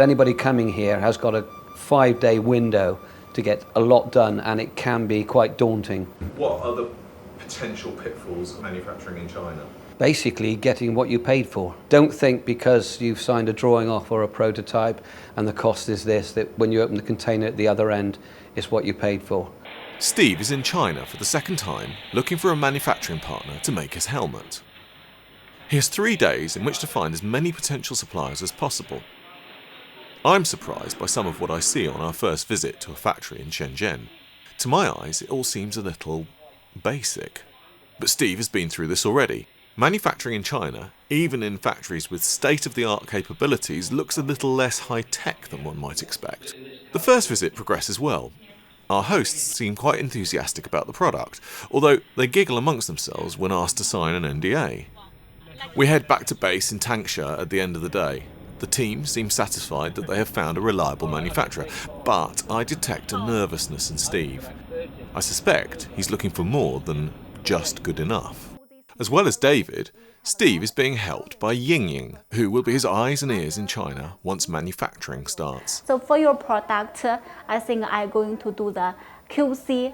Anybody coming here has got a 5-day window to get a lot done, and it can be quite daunting. What are the potential pitfalls of manufacturing in China? Basically, getting what you paid for. Don't think because you've signed a drawing off or a prototype and the cost is this, that when you open the container at the other end, it's what you paid for. Steve is in China for the second time, looking for a manufacturing partner to make his helmet. He has 3 days in which to find as many potential suppliers as possible. I'm surprised by some of what I see on our first visit to a factory in Shenzhen. To my eyes, it all seems a little basic. But Steve has been through this already. Manufacturing in China, even in factories with state-of-the-art capabilities, looks a little less high-tech than one might expect. The first visit progresses well. Our hosts seem quite enthusiastic about the product, although they giggle amongst themselves when asked to sign an NDA. We head back to base in Tangsha at the end of the day. The team seems satisfied that they have found a reliable manufacturer, but I detect a nervousness in Steve. I suspect he's looking for more than just good enough. As well as David, Steve is being helped by Ying, who will be his eyes and ears in China once manufacturing starts. So for your product, I think I'm going to do the QC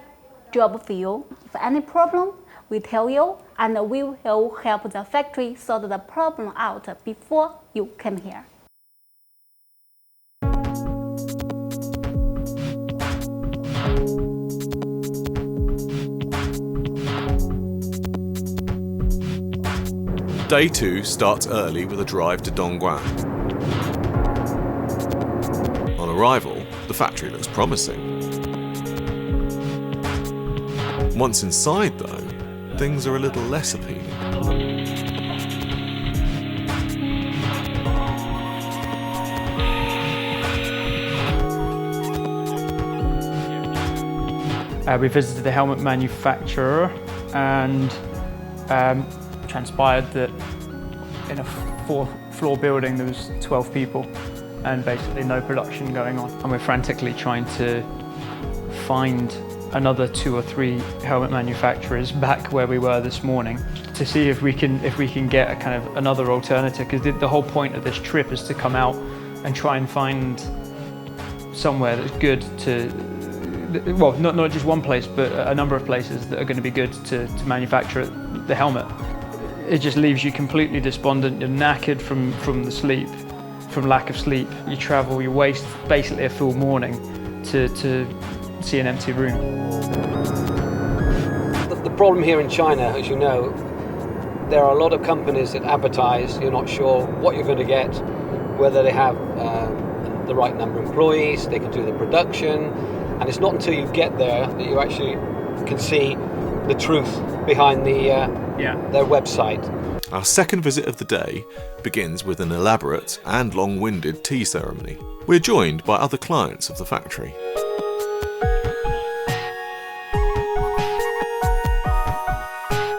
job for you. If any problem, we tell you, and we will help the factory sort the problem out before you come here. Day 2 starts early with a drive to Dongguan. On arrival, the factory looks promising. Once inside, though, things are a little less appealing. We visited the helmet manufacturer and transpired that in a 4-floor building there was 12 people and basically no production going on. And we're frantically trying to find another 2 or 3 helmet manufacturers back where we were this morning to see if we can get a kind of another alternative, because the whole point of this trip is to come out and try and find somewhere that's good to, well, not just one place, but a number of places that are going to be good to manufacture the helmet. It just leaves you completely despondent. You're knackered from the sleep, from lack of sleep. You travel, you waste basically a full morning to see an empty room. The problem here in China, as you know, there are a lot of companies that advertise. You're not sure what you're going to get, whether they have the right number of employees, they can do the production, and it's not until you get there that you actually can see the truth behind their website. Our second visit of the day begins with an elaborate and long-winded tea ceremony. We're joined by other clients of the factory.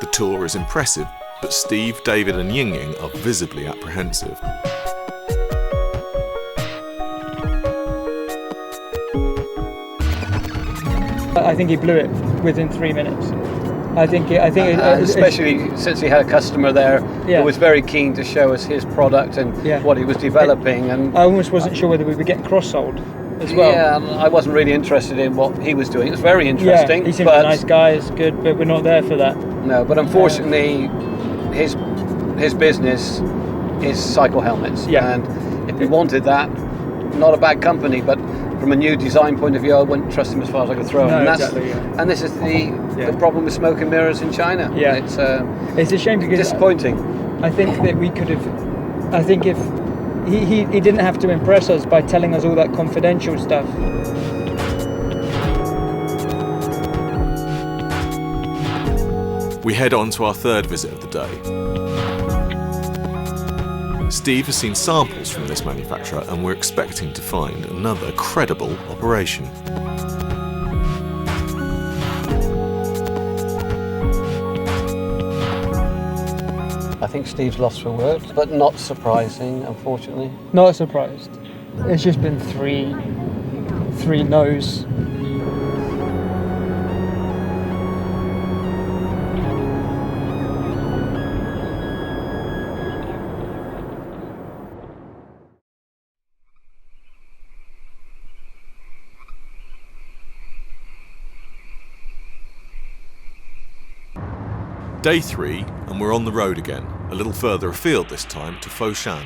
The tour is impressive, but Steve, David and Ying are visibly apprehensive. I think he blew it within 3 minutes. Especially since he had a customer there who was very keen to show us his product and what he was developing. And I almost wasn't sure whether we would get cross-sold as well. Yeah, I wasn't really interested in what he was doing. It was very interesting. Yeah, he seemed a nice guy, it's good, but we're not there for that. No, but unfortunately, his business is cycle helmets. Yeah. And if he wanted that, not a bad company, but from a new design point of view, I wouldn't trust him as far as I could throw him. And this is the problem with smoke and mirrors in China. Yeah. It's a shame because disappointing. I think that we could have. I think if he didn't have to impress us by telling us all that confidential stuff. We head on to our third visit of the day. Steve has seen samples from this manufacturer and we're expecting to find another credible operation. I think Steve's lost for words, but not surprising, unfortunately. Not surprised. It's just been three no's. Day 3, and we're on the road again, a little further afield this time to Foshan.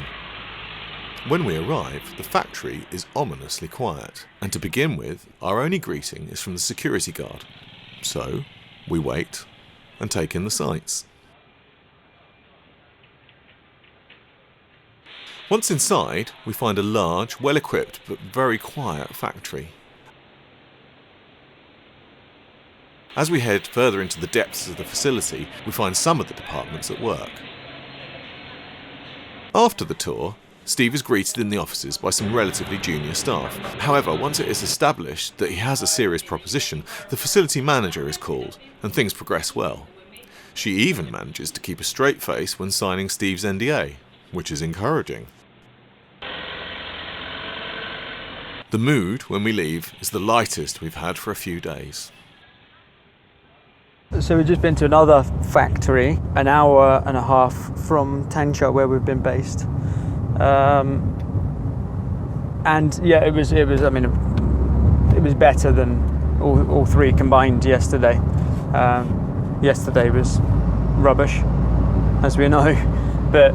When we arrive, the factory is ominously quiet, and to begin with, our only greeting is from the security guard. So, we wait and take in the sights. Once inside, we find a large, well-equipped but very quiet factory. As we head further into the depths of the facility, we find some of the departments at work. After the tour, Steve is greeted in the offices by some relatively junior staff. However, once it is established that he has a serious proposition, the facility manager is called, and things progress well. She even manages to keep a straight face when signing Steve's NDA, which is encouraging. The mood when we leave is the lightest we've had for a few days. So we've just been to another factory, an hour and a half from Tangsha, where we've been based. And yeah, it was better than all three combined yesterday. Yesterday was rubbish, as we know, but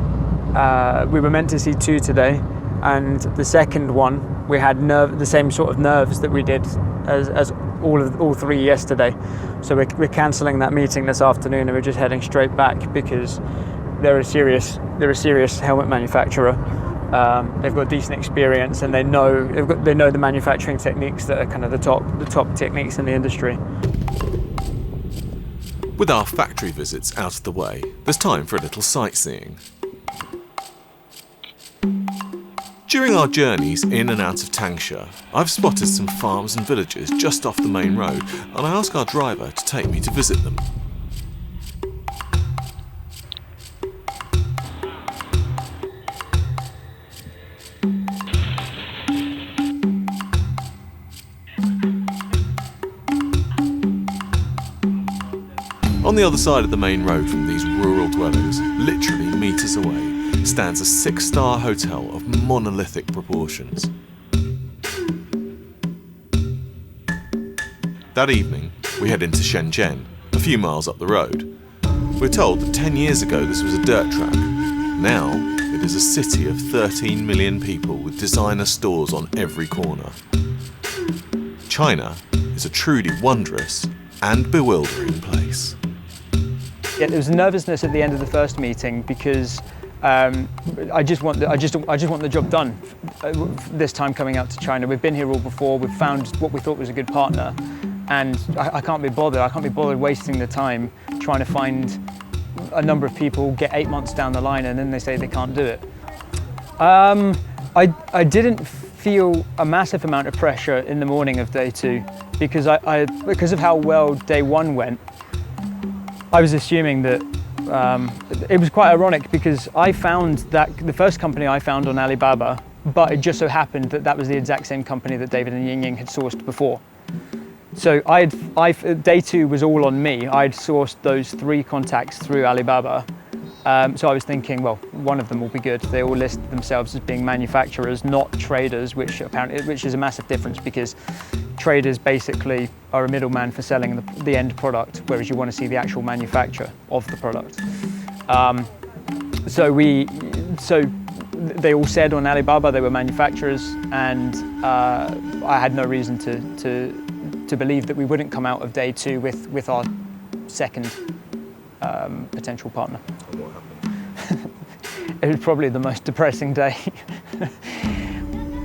we were meant to see 2 today, and the second one we had the same sort of nerves that we did as all 3 yesterday. So we're cancelling that meeting this afternoon, and we're just heading straight back because they're a serious helmet manufacturer. They've got decent experience, and they know the manufacturing techniques that are kind of the top techniques in the industry. With our factory visits out of the way, there's time for a little sightseeing. During our journeys in and out of Tangsha, I've spotted some farms and villages just off the main road, and I ask our driver to take me to visit them. On the other side of the main road from these rural dwellings, literally metres away, stands a 6-star hotel of monolithic proportions. That evening, we head into Shenzhen, a few miles up the road. We're told that 10 years ago this was a dirt track. Now, it is a city of 13 million people with designer stores on every corner. China is a truly wondrous and bewildering place. Yeah, there was nervousness at the end of the first meeting because I just want the job done this time coming out to China. We've been here all before. We've found what we thought was a good partner, and I can't be bothered. I can't be bothered wasting the time trying to find a number of people, get 8 months down the line, and then they say they can't do it. I didn't feel a massive amount of pressure in the morning of day 2 because because of how well day 1 went. I was assuming that it was quite ironic because I found that the first company I found on Alibaba, but it just so happened that that was the exact same company that David and Ying had sourced before. So day 2 was all on me. I'd sourced those 3 contacts through Alibaba. So I was thinking, well, one of them will be good. They all listed themselves as being manufacturers, not traders, which is a massive difference because traders basically are a middleman for selling the end product, whereas you want to see the actual manufacture of the product. So they all said on Alibaba they were manufacturers, and I had no reason to believe that we wouldn't come out of day 2 with our second potential partner. And what happened? It was probably the most depressing day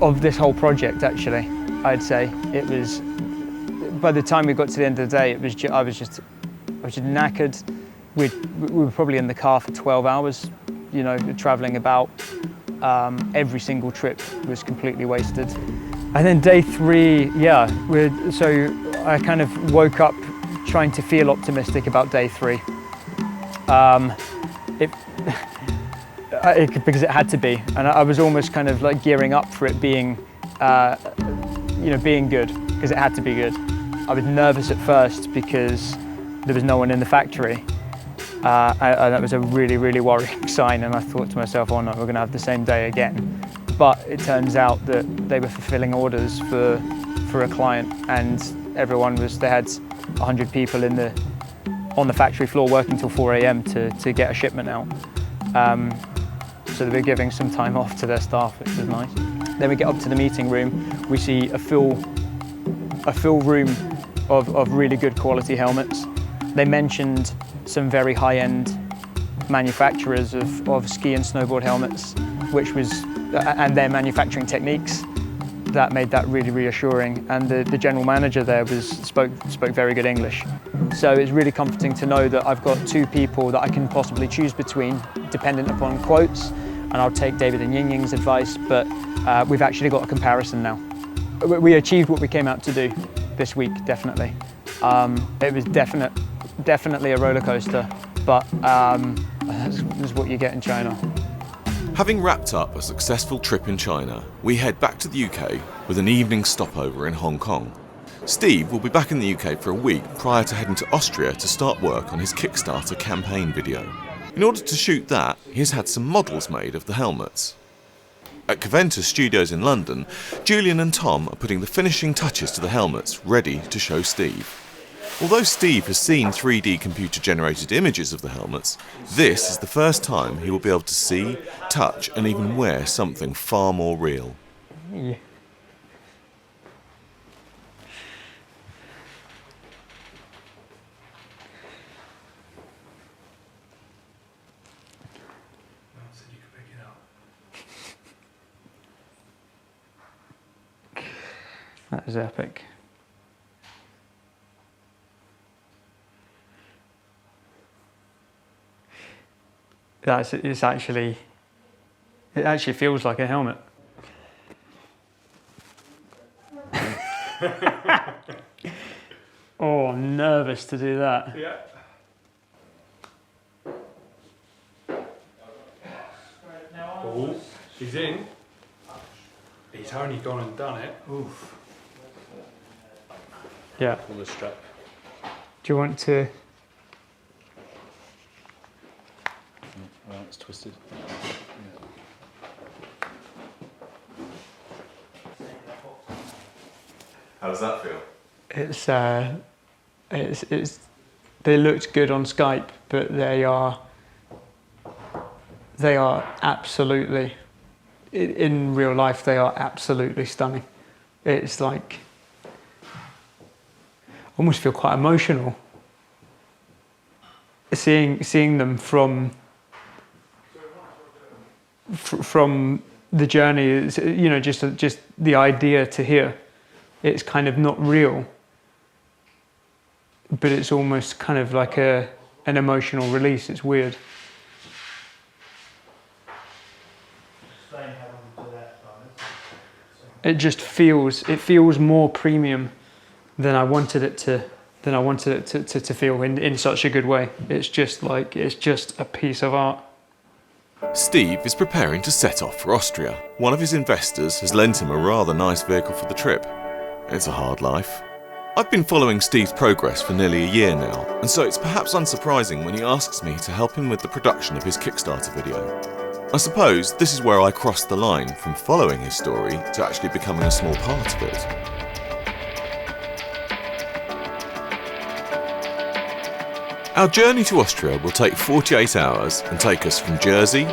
of this whole project, actually. I'd say it was. By the time we got to the end of the day, I was just knackered. We were probably in the car for 12 hours, traveling about. Every single trip was completely wasted. And then day 3, so I kind of woke up trying to feel optimistic about day 3. Because it had to be, and I was almost kind of like gearing up for it being, being good, because it had to be good. I was nervous at first because there was no one in the factory, and that was a really, really worrying sign. And I thought to myself, oh no, we're going to have the same day again. But it turns out that they were fulfilling orders for a client, and they had 100 people in on the factory floor working till 4 a.m. to get a shipment out. So they were giving some time off to their staff, which was nice. Then we get up to the meeting room, we see a full room of really good quality helmets. They mentioned some very high-end manufacturers of ski and snowboard helmets, and their manufacturing techniques. That made that really reassuring, and the general manager there spoke very good English. So it's really comforting to know that I've got two people that I can possibly choose between, dependent upon quotes, and I'll take David and Ying Ying's advice, but we've actually got a comparison now. We achieved what we came out to do this week, definitely. It was definitely a roller coaster, but that's what you get in China. Having wrapped up a successful trip in China, we head back to the UK with an evening stopover in Hong Kong. Steve will be back in the UK for a week prior to heading to Austria to start work on his Kickstarter campaign video. In order to shoot that, he has had some models made of the helmets. At Caventus Studios in London, Julian and Tom are putting the finishing touches to the helmets ready to show Steve. Although Steve has seen 3D computer-generated images of the helmets, this is the first time he will be able to see, touch and even wear something far more real. Yeah. That is epic. It actually feels like a helmet. Oh, I'm nervous to do that. Yeah. Oh, he's in. He's only gone and done it. Oof. Yeah. On the strap. Do you want to? Well, it's twisted. How does that feel? They looked good on Skype, but they are absolutely, in real life, they are absolutely stunning. It's like, I almost feel quite emotional seeing them from the journey. Is, you know, just the idea to here. It's kind of not real, but it's almost kind of like an emotional release. It's weird. It just feels more premium than I wanted it to feel in such a good way. It's just a piece of art. Steve is preparing to set off for Austria. One of his investors has lent him a rather nice vehicle for the trip. It's a hard life. I've been following Steve's progress for nearly a year now, and so it's perhaps unsurprising when he asks me to help him with the production of his Kickstarter video. I suppose this is where I crossed the line from following his story to actually becoming a small part of it. Our journey to Austria will take 48 hours and take us from Jersey,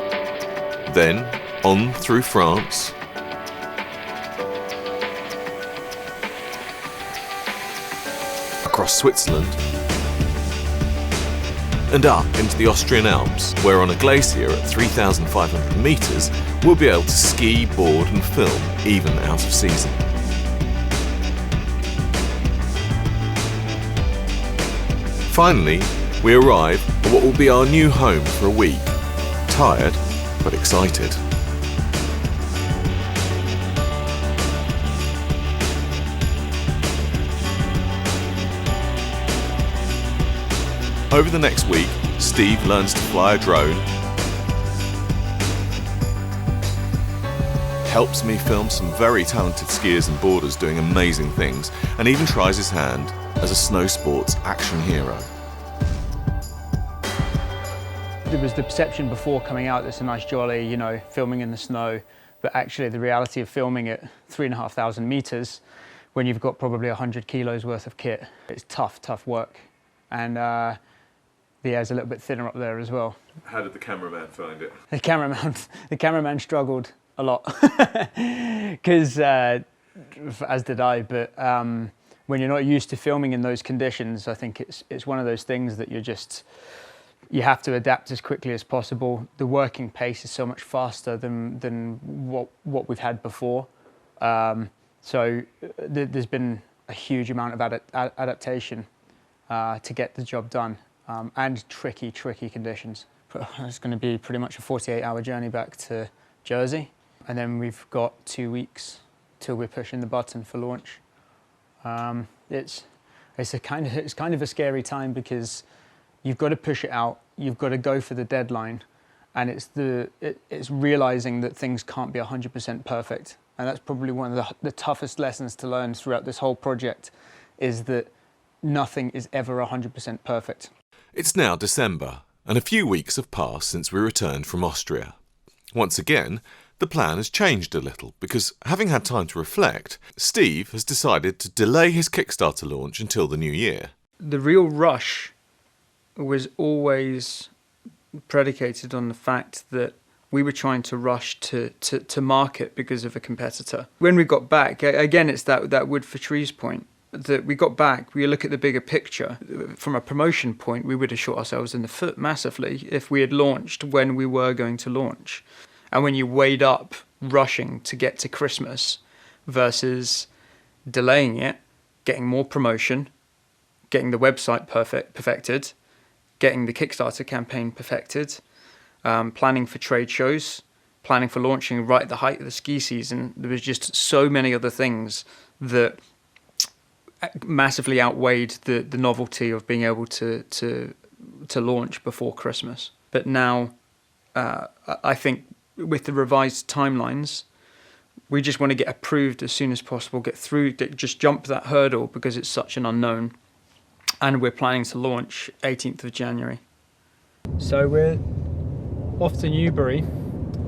then on through France, across Switzerland, and up into the Austrian Alps, where on a glacier at 3,500 metres, we'll be able to ski, board and film, even out of season. Finally, we arrive at what will be our new home for a week. Tired, but excited. Over the next week, Steve learns to fly a drone, helps me film some very talented skiers and boarders doing amazing things, and even tries his hand as a snow sports action hero. There was the perception before coming out that it's a nice jolly, you know, filming in the snow, but actually the reality of filming at 3,500 meters when you've got probably 100 kilos worth of kit, it's tough work. And the air's a little bit thinner up there as well. How did the cameraman find it? The cameraman struggled a lot, because as did I. But when you're not used to filming in those conditions, I think it's one of those things that you have to adapt as quickly as possible. The working pace is so much faster than what we've had before. So there's been a huge amount of adaptation to get the job done, and tricky conditions. It's going to be pretty much a 48-hour journey back to Jersey, and then we've got 2 weeks till we're pushing the button for launch. It's kind of a scary time, because you've got to push it out, you've got to go for the deadline, and it's realizing that things can't be 100% perfect. And that's probably one of the toughest lessons to learn throughout this whole project, is that nothing is ever 100% perfect. It's now December, and a few weeks have passed since we returned from Austria. Once again, the plan has changed a little, because having had time to reflect, Steve has decided to delay his Kickstarter launch until the new year. The real rush was always predicated on the fact that we were trying to rush to market because of a competitor. When we got back, again, it's that wood for trees point, that we got back, we look at the bigger picture. From a promotion point, we would have shot ourselves in the foot massively if we had launched when we were going to launch. And when you weighed up rushing to get to Christmas versus delaying it, getting more promotion, getting the website perfected, getting the Kickstarter campaign perfected, planning for trade shows, planning for launching right at the height of the ski season, there was just so many other things that massively outweighed the novelty of being able to launch before Christmas. But now, I think with the revised timelines, we just want to get approved as soon as possible, just jump that hurdle, because it's such an unknown. And we're planning to launch 18th of January. So we're off to Newbury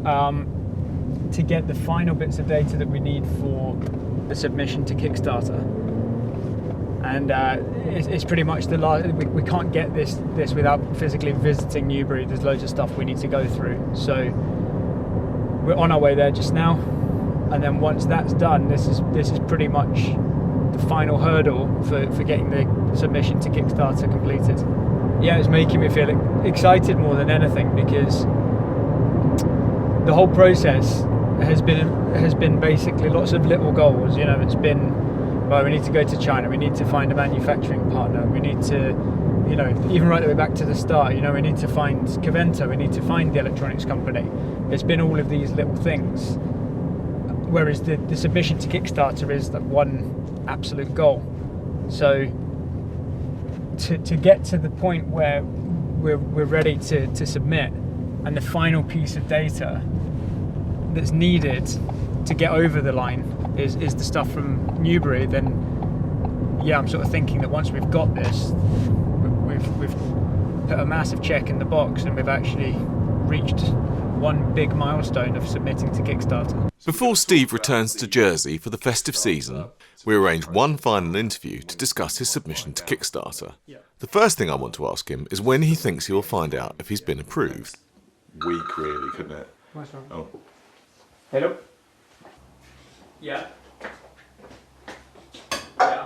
to get the final bits of data that we need for the submission to Kickstarter. And it's pretty much the last. We can't get this without physically visiting Newbury. There's loads of stuff we need to go through. So we're on our way there just now, and then once that's done, this is pretty much the final hurdle for getting the submission to Kickstarter completed. Yeah, it's making me feel excited more than anything, because the whole process has been basically lots of little goals. You know, it's been, well, we need to go to China, we need to find a manufacturing partner, we need to, you know, even right the way back to the start, you know, we need to find Covento, we need to find the electronics company. It's been all of these little things, whereas the submission to Kickstarter is that one absolute goal. So to get to the point where we're ready to submit, and the final piece of data that's needed to get over the line is the stuff from Newbury, then yeah, I'm sort of thinking that once we've got this, we've put a massive check in the box, and we've actually reached one big milestone of submitting to Kickstarter. Before Steve returns to Jersey for the festive season, we arrange one final interview to discuss his submission to Kickstarter. The first thing I want to ask him is when he thinks he will find out if he's been approved. Week, really, couldn't it? What's wrong? Oh. Hello? Yeah? Yeah.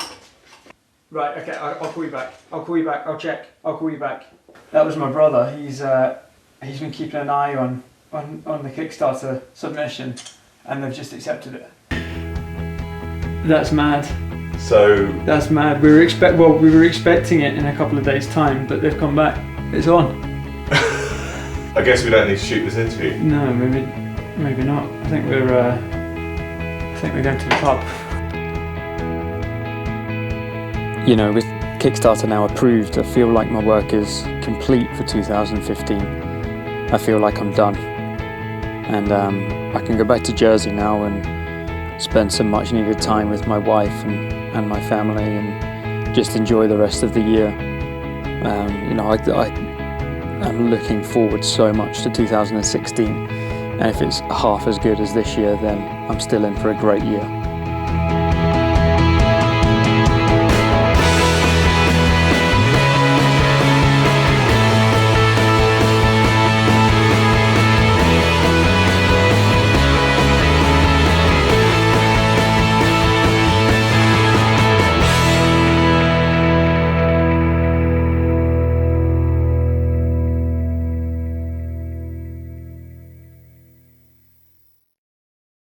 Right, okay, I'll call you back. I'll check. I'll call you back. That was my brother. He's been keeping an eye on the Kickstarter submission, and they've just accepted it. That's mad. So That's mad. We were expecting it in a couple of days' time, but they've come back. It's on. I guess we don't need to shoot this interview. No, maybe not. I think we're going to the pub. You know, with Kickstarter now approved, I feel like my work is complete for 2015. I feel like I'm done, and I can go back to Jersey now and spend some much needed time with my wife and my family, and just enjoy the rest of the year. You know, I'm looking forward so much to 2016, and if it's half as good as this year, then I'm still in for a great year.